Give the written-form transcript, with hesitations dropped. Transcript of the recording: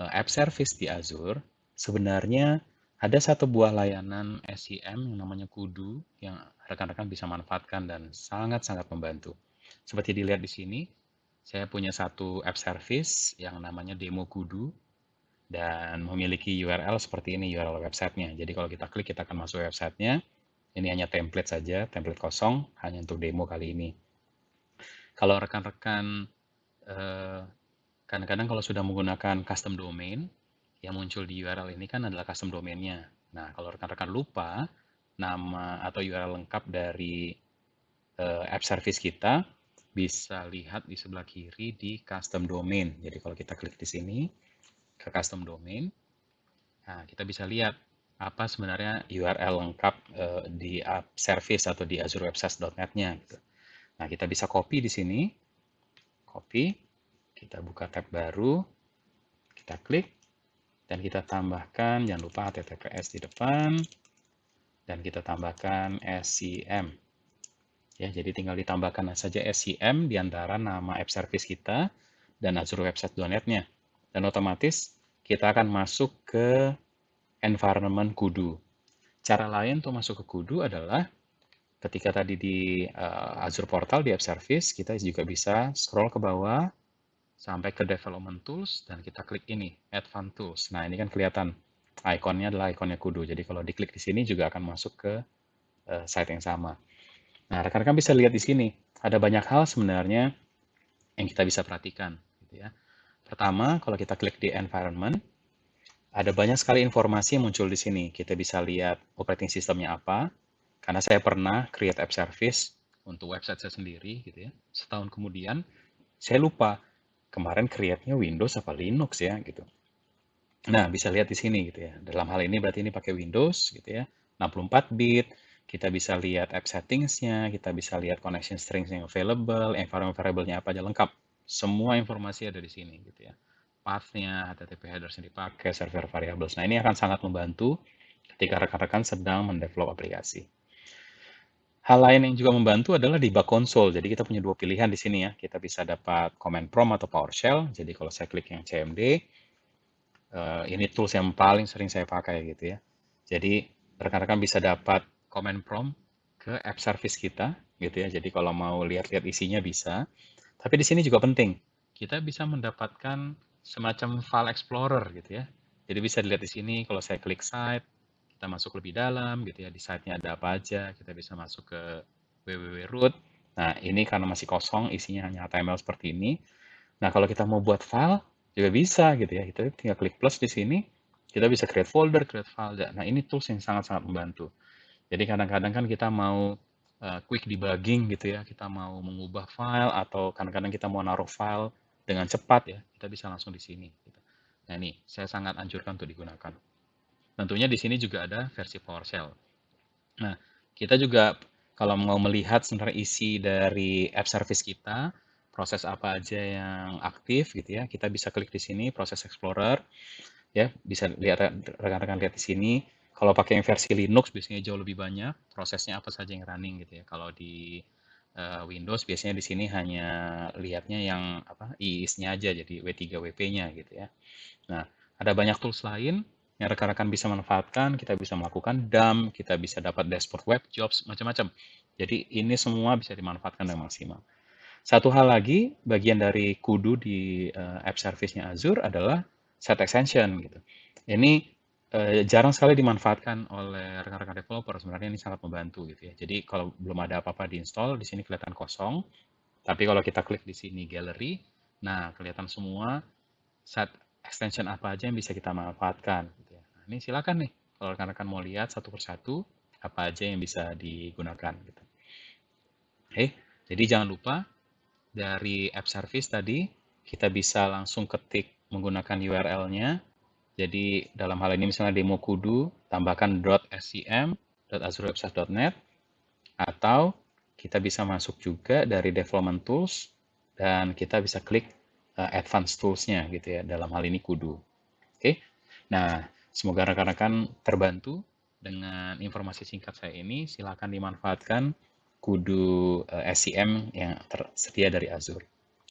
app service di Azure, sebenarnya ada satu buah layanan SCM yang namanya Kudu yang rekan-rekan bisa manfaatkan dan sangat-sangat membantu. Seperti dilihat di sini, saya punya satu app service yang namanya Demo Kudu dan memiliki URL seperti ini, URL websitenya. Jadi kalau kita klik, kita akan masuk websitenya. Ini hanya template saja, template kosong, hanya untuk demo kali ini. Kalau rekan-rekan kadang-kadang kalau sudah menggunakan custom domain, yang muncul di URL ini kan adalah custom domainnya. Nah, kalau rekan-rekan lupa nama atau URL lengkap dari app service kita, bisa lihat di sebelah kiri di custom domain. Jadi kalau kita klik di sini, ke custom domain, nah kita bisa lihat apa sebenarnya URL lengkap di app service atau di azurewebsites.net-nya. Gitu. Nah, kita bisa copy di sini, copy, kita buka tab baru, kita klik, dan kita tambahkan, jangan lupa HTTPS di depan, dan kita tambahkan SCM. Ya, jadi tinggal ditambahkan saja SCM di antara nama app service kita dan azurewebsites.net-nya. Dan otomatis kita akan masuk ke environment Kudu. Cara lain untuk masuk ke Kudu adalah ketika tadi di Azure Portal di App Service, kita juga bisa scroll ke bawah sampai ke Development Tools dan kita klik ini, Advanced Tools. Nah, ini kan kelihatan ikonnya adalah ikonnya Kudu. Jadi kalau diklik di sini juga akan masuk ke site yang sama. Nah, rekan-rekan bisa lihat di sini, ada banyak hal sebenarnya yang kita bisa perhatikan. Gitu ya. Pertama, kalau kita klik di Environment, ada banyak sekali informasi yang muncul di sini. Kita bisa lihat operating systemnya apa, karena saya pernah create app service untuk website saya sendiri, gitu ya. Setahun kemudian, saya lupa kemarin create-nya Windows apa Linux ya, gitu. Nah, bisa lihat di sini gitu ya. Dalam hal ini berarti ini pakai Windows gitu ya. 64 bit, kita bisa lihat app settings-nya, kita bisa lihat connection strings yang available, environment variable-nya apa aja lengkap. Semua informasi ada di sini gitu ya. Path-nya, HTTP headers yang dipakai, server variables. Nah, ini akan sangat membantu ketika rekan-rekan sedang mendevelop aplikasi. Hal lain yang juga membantu adalah di bug console. Jadi kita punya dua pilihan di sini ya. Kita bisa dapat command prompt atau PowerShell. Jadi kalau saya klik yang CMD, ini tools yang paling sering saya pakai gitu ya. Jadi rekan-rekan bisa dapat command prompt ke app service kita gitu ya. Jadi kalau mau lihat-lihat isinya bisa. Tapi di sini juga penting, kita bisa mendapatkan semacam file explorer gitu ya. Jadi bisa dilihat di sini kalau saya klik site, kita masuk lebih dalam gitu ya. Di site-nya ada apa aja, kita bisa masuk ke www.root. Nah, ini karena masih kosong, isinya hanya HTML seperti ini. Nah, kalau kita mau buat file, juga bisa gitu ya. Kita tinggal klik plus di sini, kita bisa create folder, create file. Nah, ini tools yang sangat-sangat membantu. Jadi kadang-kadang kan kita mau quick debugging gitu ya, kita mau mengubah file atau kadang-kadang kita mau naruh file dengan cepat ya, kita bisa langsung di sini. Gitu. Nah, ini saya sangat anjurkan untuk digunakan. Tentunya di sini juga ada versi PowerShell. Nah, kita juga kalau mau melihat sebenarnya isi dari app service kita, proses apa aja yang aktif gitu ya, kita bisa klik di sini proses explorer ya, bisa lihat rekan-rekan lihat di sini. Kalau pakai yang versi Linux biasanya jauh lebih banyak prosesnya apa saja yang running gitu ya. Kalau di Windows biasanya di sini hanya lihatnya yang apa IIS-nya aja jadi W3WP-nya gitu ya. Nah, ada banyak tools lain yang rekan-rekan bisa manfaatkan, kita bisa melakukan dump, kita bisa dapat dashboard web jobs, macam-macam. Jadi ini semua bisa dimanfaatkan dengan maksimal. Satu hal lagi, bagian dari Kudu di app service-nya Azure adalah set extension gitu. Ini jarang sekali dimanfaatkan oleh rekan-rekan developer. Sebenarnya ini sangat membantu gitu ya. Jadi kalau belum ada apa-apa diinstal, di sini kelihatan kosong. Tapi kalau kita klik di sini gallery, nah kelihatan semua set extension apa aja yang bisa kita manfaatkan. Gitu ya. Nah, ini silakan nih, kalau rekan-rekan mau lihat satu persatu, apa aja yang bisa digunakan. Gitu. Oke, jadi jangan lupa, dari app service tadi, kita bisa langsung ketik menggunakan URL-nya. Jadi dalam hal ini misalnya demo kudu, tambahkan .scm.azurewebsites.net, atau kita bisa masuk juga dari development tools, dan kita bisa klik advanced tools-nya gitu ya, dalam hal ini kudu. Oke, nah semoga rekan-rekan terbantu dengan informasi singkat saya ini. Silakan dimanfaatkan kudu SCM yang tersedia dari Azure.